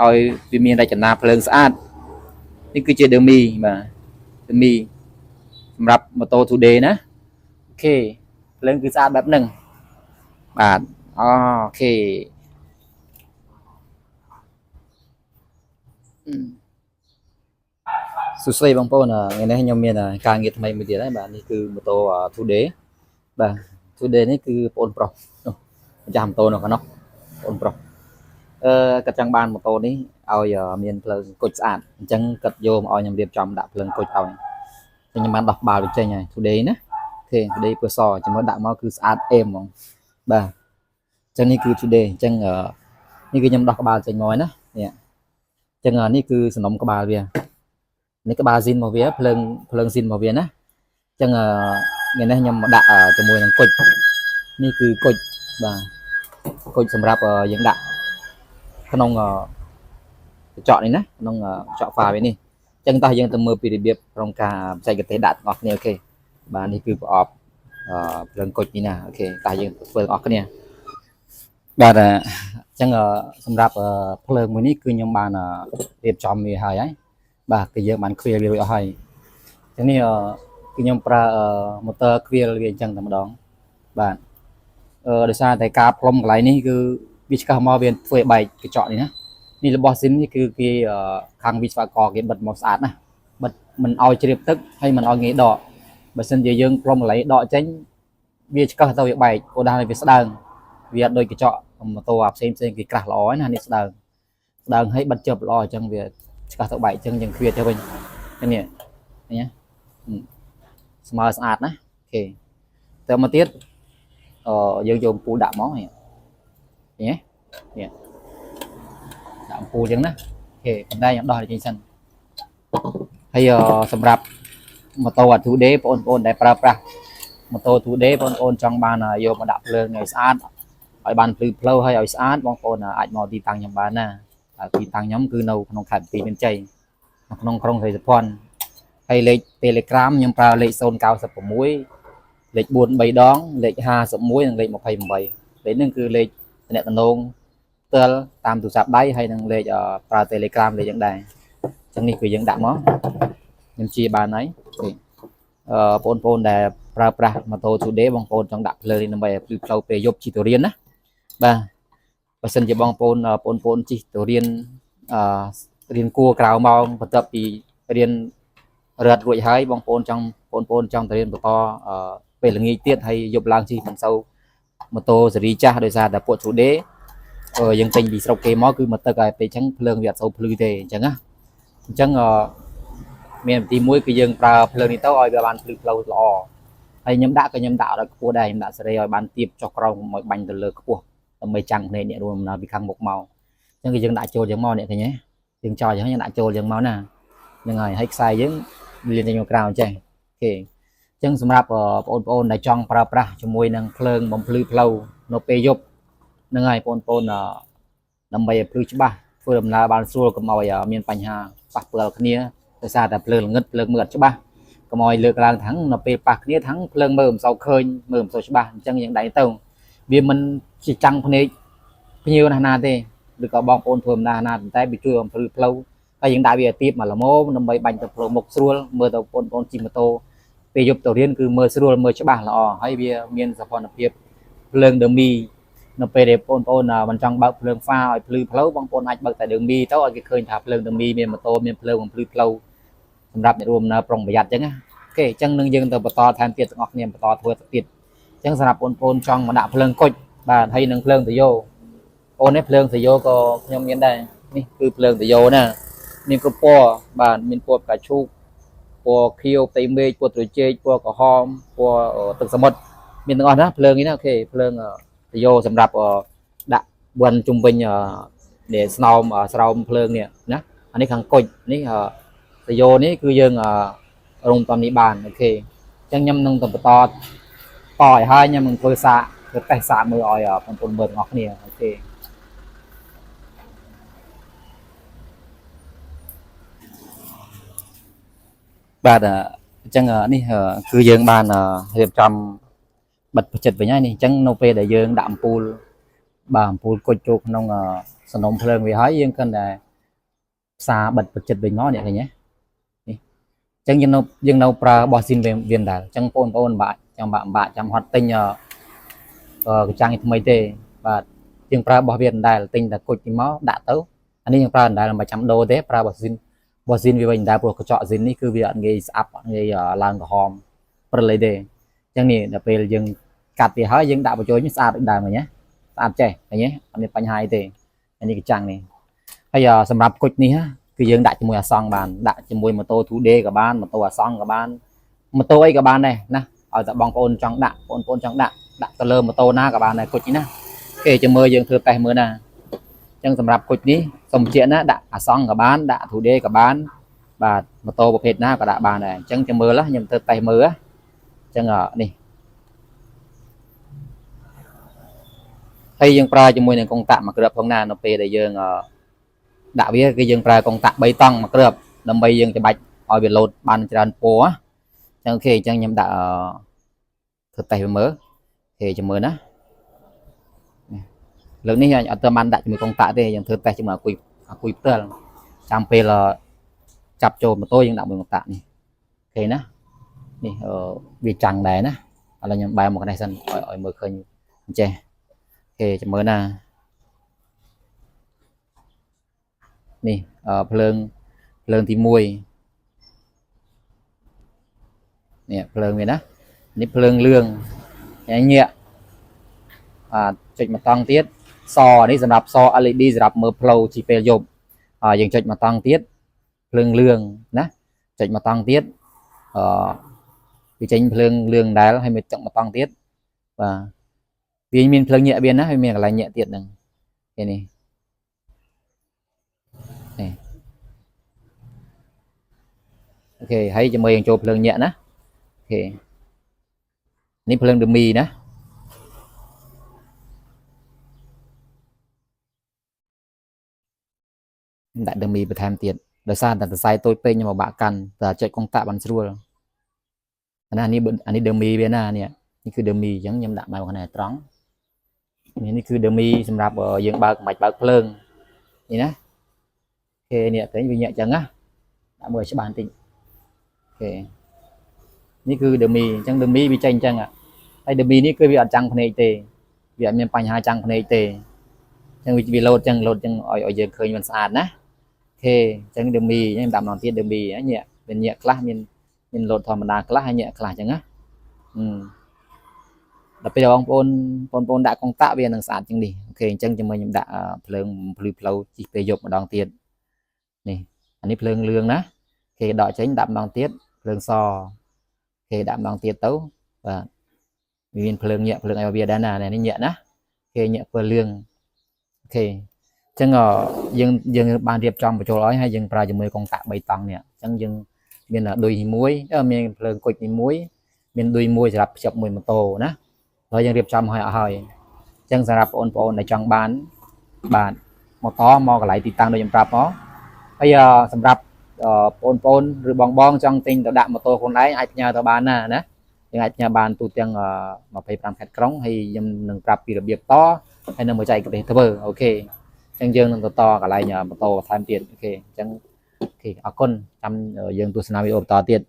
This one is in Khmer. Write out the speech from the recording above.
ឲ្យវាមានរចនាភ្លើងស្អាតនេះគឺជា dummy បាទ dummy សម្រាប់ Moto Today ណាអូខេភ្លើងគឺស្អាតបែបហ្នឹងបាទអូខេសួស្តីបងប្អូនថ្ងៃនេះខ្ញុំមានការងារថ្មីមួយទៀតហើយបាទនេះគឺ Moto Today បាទ Today នេះគឺបងប្អូនប្រុសម្ចាស់ម៉ូតូនៅខាងនោះបងប្រុសគាត់ចង់បានម៉ូតូនេះឲ្យមានភ្លើងគុជស្អាតអញ្ចឹងគាត់យកមកឲ្យខ្ញុំរៀបចំដាក់ភ្លើងគុជឲ្យខ្ញុំបានដោះក្បាលវាចេញហើយ Today ណាអូខេ Today ពណ៌សជាមួយដាក់មកគឺស្អាតអេមហ្មងបាទអញ្ចឹងនេះគឺ Today អញ្ចឹងនេះគឺខ្ញុំដោះក្បាលចេញមកហើយណានេះអញ្ចឹងនេះគឺសំណុំក្បាលវានេះក្បាលស៊ីនរបស់វាភ្លើងស៊ីនរបស់វាណាអញ្ចឹងថ្ងៃនេះខ្ញុំមកដាក់ជាមួយនឹងគុជនេះគឺគុជបាទគុជសម្រាប់យើងដាក់ក្នុងកញ្ចក់នេះណាក្នុងកញ្ចក់ហ្វាវានេះអញ្ចឹងតោះយើងទៅមើលពីរបៀបក្នុងការបច្ចេកទេសដាក់ទាំងអស់គ្នាអូខេបាទនេះគឺប្រអប់ភ្លើងគុជនេះណាអូខេតោះយើងធ្វើទាំងអស់គ្នាបាទអញ្ចឹងសម្រាប់ភ្លើងមួយនេះគឺខ្ញុំបានរៀបចំវាហើយបាទគឺយើងបានឃ្វាលវារួចអស់ហើយអញ្ចឹងនេះគឺខ្ញុំប្រើ motor ឃ្វាលវាអញ្ចឹងតែម្ដងបាទដោយសារតែការផ្លុំកន្លែងនេះគឺវាឆ្កាស់មកវាធ្វើឲ្យបែកកញ្ចក់នេះណានេះរបស់ស៊ីននេះគឺគេខាងវិស្វករគេបិទមកស្អាតណាបិទមិនឲ្យជ្រាបទឹកហើយមិនឲ្យងាយដកបើមិនជាយើងផ្លុំកន្លែងដកចេញវាឆ្កាស់ទៅវាបែកឧទាហរណ៍វាស្ដើងវាអត់ដូចកញ្ចក់ម៉ូតូផ្សេងគេក្រាស់ល្អណានេះស្ដើងហើយបិទជាប់ល្អអញ្ចឹងវាឆ្កាស់ទៅបែកអញ្ចឹងយើងឃ្វាទៅវិញនេះណាស្មើស្អាតណាអូខេទៅមកទៀតយើងយកអំពូលដាក់មកនេះដាក់អំពូលអញ្ចឹងណាអូខេប៉ុន្តែខ្ញុំដោះចេញសិនហើយសម្រាប់ Moto Today បងប្អូនដែលប្រើប្រាស់ Moto Today បងប្អូនចង់បានយកមកដាក់ភ្លើងឲ្យស្អាតឲ្យបានភ្លឺផ្លូវឲ្យស្អាតបងប្អូនអាចមកទីតាំងខ្ញុំបានណាទីតាំងខ្ញុំគឺនៅក្នុងខេត្តបន្ទាយមានជ័យក្នុងក្រុងស្រីសុភ័ណ្ឌហើយលេខ Telegram ខ្ញុំប្រើលេខ096លេខ43ដងលេខ51និងលេខ28លេខហ្នឹងគឺលេខតំណែងផ្ទាល់តាមទូរស័ព្ទដៃហើយនឹងលេខប្រើ Telegram លេខយ៉ាងដែរអញ្ចឹងនេះគឺយើងដាក់មកខ្ញុំជាបានហើយបងប្អូនដែលប្រើប្រាស់ Moto Today បងប្អូនចង់ដាក់ភ្លើងនេះដើម្បីឲ្យភ្លឺផ្លូវពេលយប់ជិះទៅរៀនណាបាទបើសិនជាបងប្អូនជិះទៅរៀនរៀនគួរក្រៅម៉ោងបន្ទាប់ពីរៀនរត់រួចហើយបងប្អូនចង់ទៅរៀនបន្តពេលល្ងាចទៀតហើយយប់ឡើងជិះមិនសូវម៉ូតូស៊េរីចាស់ដោយសារតែពួក Today យើងចេញពីស្រុកគេមកគឺមកទឹកហើយពេលអញ្ចឹងភ្លើងវាអត់សូវភ្លឺទេអញ្ចឹងណាអញ្ចឹងមានទី1គឺយើងប្រើភ្លើងនេះទៅឲ្យវាបានភ្លឺផ្លូវល្អហើយខ្ញុំដាក់ឲ្យខ្ពស់ដែរខ្ញុំដាក់សេរីឲ្យបានទៀបចុះក្រោមមកបាញ់ទៅលើខ្ពស់ដើម្បីចាំងភ្នែកអ្នករួមដំណើរពីខាងមុខមកអញ្ចឹងគឺយើងដាក់ចូលយ៉ាងមកអ្នកឃើញទេយើងចោលយ៉ាងយើងដាក់ចូលយ៉ាងមកណាហ្នឹងហើយខ្សែយើងលៀនចេញមកក្រៅអញ្ចឹងអូខេអញ្ចឹងសម្រាប់បងប្អូនដែលចង់ប្រើប្រាស់ជាមួយនឹងភ្លើងបំភ្លឺផ្លូវនៅពេលយប់ហ្នឹងហើយបងប្អូនដើម្បីឲ្យភ្លឺច្បាស់ធ្វើដំណើរបានស្រួលកុំឲ្យមានបញ្ហាប៉ះពាល់គ្នាដោយសារតែភ្លើងល្ងឹតភ្លើងមើលអត់ច្បាស់កុំឲ្យលើកឡើងថាំងនៅពេលប៉ះគ្នាថាំងភ្លើងមើលមិនសូវឃើញមើលមិនសូវច្បាស់អញ្ចឹងយើងដៃទៅវាមិនជាចាំងភ្នែកភ្ញៀវណាទេឬក៏បងប្អូនធ្វើដំណើរណាតែវាជួយបំភ្លឺផ្លូវហើយយើងដាក់វាទៀបមកល្មមដើម្បីបាញ់ទៅផ្លូវមុខស្រួលមើលទៅបងប្អូនជិះម៉ូតូពេលយប់ទៅរៀនគឺមើលស្រួលមើលច្បាស់ល្អហើយវាមានសោភ័ណភាពភ្លើង dummy នៅពេលដែលបងប្អូនមិនចង់បើកភ្លើងហ្វាឲ្យភ្លឺផ្លូវបងប្អូនអាចបើកតែ dummy ទៅឲ្យគេឃើញថាភ្លើង dummy មានម៉ូតូមានភ្លើងបំភ្លឺផ្លូវសម្រាប់អ្នករួមដំណើរប្រុងប្រយ័ត្នអញ្ចឹងណាអូខេអញ្ចឹងនឹងយើងទៅបន្តថែមទៀតទាំងអស់គ្នាបន្តធ្វើទៅទៀតអញ្ចឹងសម្រាប់បងប្អូនចង់មកដាក់ភ្លើងគុជបាទហើយនឹងភ្លើងតយោអូននេះភ្លើងតយោក៏ខ្ញុំមានដែរនេះគឺភ្លើងតយោណាមានគ្រប់ពណ៌បាទមានពណ៌ផ្កាឈូកពណ៌ខៀវផ្ទៃមេឃពណ៌ត្រចេកពណ៌ក្រហមពណ៌ទឹកសមុទ្រមានទាំងអស់ណាភ្លើងនេះណាអូខេភ្លើងតយោសម្រាប់ដាក់វ៉ាន់ជុំវិញដែលស្រោមភ្លើងនេះណាអានេះខាងគុជនេះតយោនេះគឺយើងរងតំនេះបានអូខេអញ្ចឹងខ្ញុំនឹងទៅបន្តឲ្យហើយខ្ញុំនឹងធ្វើសាកទៅតេស្តសាកមើលឲ្យបងប្អូនមើលទាំងអស់គ្នាអូខេបាទអញ្ចឹងនេះគឺយើងបានរៀបចំបិទប្រជិតវិញហើយនេះអញ្ចឹងនៅពេលដែលយើងដាក់អំពូលបាទអំពូលគុជចូលក្នុងសំណុំភ្លើងវាហើយយើងគិតតែ xa bật bật chật về ngó này nhé chẳng dừng nâu pra bỏ xin về viên đảo chẳng ôn bạn chẳng bạn chẳng hoạt tinh trang mấy tê và dừng pra bỏ viên đảo tinh là cột cái máu đã tấu anh ấy pra đảo là mà chấm đô thế pra bỏ xin vì mình đã buộc chọn xin ní cứ việc nghe áp nghe làm hòm pra lấy đề chẳng này là về dừng cắt thì hỏi dừng đạo vào chối mới xa được đài mà nhé xa trẻ nhé anh ấy bánh hai tê anh ấy cái trang này bây giờ sầm rập cột ní haคือយើងដាក់ជាមួយអាសង្ខបានដាក់ជាមួយម៉ូតូ 2D ក៏បានម៉ូតូអាសង្ខក៏បានម៉ូតូអីក៏បានដែរណាឲ្យតែបងប្អូនចង់ដាក់បងប្អូនចង់ដាក់ទៅលើម៉ូតូណាក៏បានដែរគុជនេះណាគេចាំមើលយើងធ្វើតេស្តមើលណាអញ្ចឹងសម្រាប់គុជនេះសូមបញ្ជាក់ណាដាក់អាសង្ខក៏បានដាក់ 2D ក៏បានបាទម៉ូតូប្រភេទណាក៏ដាក់បានដែរអញ្ចឹងចាំមើលខ្ញុំធ្វើតេស្តមើលអញ្ចឹងនេះហើយយើងប្រើជាមួយនឹងកុងតាក់មួយគ្រាប់ផងណានៅពេលដែលយើងដាក់វាគឺយើងប្រើកុងតាក់3តង់មួយគ្រាប់ដើម្បីយើងច្បាច់ឲ្យវាលោតបានច្រើនពណ៌អញ្ចឹងអូខេអញ្ចឹងខ្ញុំដាក់ធ្វើតេស្តវាមើលអូខេចាំមើលណាលើកនេះអត់ទៅបានដាក់ជាមួយកុងតាក់ទេយើងធ្វើតេស្តជាមួយអាគុយផ្ទាល់ចាំពេលចាប់ចូលម៉ូតូយើងដាក់មួយកុងតាក់នេះអូខេណានេះវាចាំងដែរណាឥឡូវខ្ញុំបែរមកនេះសិនឲ្យមើលឃើញអញ្ចេះអូខេចាំមើលណានេះភ្លើងទី1នេះភ្លើងវាណានេះភ្លើងលឿងញាក់ចុចមកតង់ទៀតសនេះសម្រាប់ស LED សម្រាប់មើលផ្លូវជីពេលយប់យើងចុចមកតង់ទៀតភ្លើងលឿងណាចុចមកតង់ទៀតវាចេញភ្លើងលឿងដែលហើយមកចុចមកតង់ទៀតបាទវាមានភ្លើងញាក់វាណាហើយមានកន្លែងញាក់ទៀតហ្នឹងគេនេះអូខេហើយជាមួយយើងចូលភ្លើងញាក់ណាអូខេនេះភ្លើងដឺមីណាដាក់ដឺមីបន្ថែមទៀតដោយសារតែសរសៃតូចពេកខ្ញុំមកបាក់កាន់តែចុចកុងតាក់បានស្រួលអានេះដឺមីវាណានេះគឺដឺមីអញ្ចឹងខ្ញុំដាក់មកខាងនេះត្រង់នេះគឺដឺមីសម្រាប់យើងបើកមិនបើកភ្លើងនេះណាអូខេនេះតែវាញាក់អញ្ចឹងណាដាក់មើលច្បាស់បន្តិចអូខេនេះគឺដឺមីអញ្ចឹងដឺមីវាចេញអញ្ចឹងហើយដឺមីនេះគឺវាអត់ចាំងភ្នែកទេវាអត់មានបញ្ហាចាំងភ្នែកទេអញ្ចឹងវាលោតអញ្ចឹងឲ្យយើងឃើញมันស្អាតណាអូខេអញ្ចឹងដឺមីខ្ញុំដាក់ម្ដងទៀតដឺមីញាក់វាញាក់ខ្លះមានលោតធម្មតាខ្លះហើយញាក់ខ្លះអញ្ចឹងណាដល់ពេលបងប្អូនដាក់កុងតាក់វានឹងស្អាតជាងនេះអូខេអញ្ចឹងជាមួយខ្ញុំដាក់ភ្លើងភ្លឺផ្លូវជីពេលយប់ម្ដងទៀតនេះអានេះភ្លើងលឿងណាគេដកចេញដាក់ម្ដងទៀតភ្លើងសគេដាក់ម្ដងទៀតទៅបាទវាមានភ្លើងញាក់ភ្លើងឲ្យវាដែរណានេះញាក់ណាគេញាក់ពណ៌លឿងអូខេអញ្ចឹងយើងបានរៀបចំបញ្ចូលឲ្យហើយយើងប្រើជាមួយកុងតាក់3តង់នេះអញ្ចឹងយើងមានឌុយមួយមានភ្លើងគុជមួយមានឌុយមួយសម្រាប់ភ្ជាប់មួយម៉ូតូណាហើយយើងរៀបចំឲ្យអស់ហើយអញ្ចឹងសម្រាប់បងប្អូនដែលចង់បានបាទម៉ូតូមកកន្លែងទីតាំងដូចខ្ញុំប្រាប់មកហើយសម្រាប់បងប្អូនឬបងចង់ទិញទៅដាក់ម៉ូតូខ្លួនឯងអាចផ្ញើទៅបានណាយើងអាចផ្ញើបានទូទាំង25ខេត្តក្រុងហើយខ្ញុំនឹងប្រាប់ពីរបៀបតហើយនឹងមកចែកប្រទេសធ្វើអូខេអញ្ចឹងយើងនឹងទៅតកន្លែងម៉ូតូបន្ថែមទៀតអូខេអញ្ចឹងអូខេអរគុណចាំយើងទស្សនាវីដេអូបន្តទៀត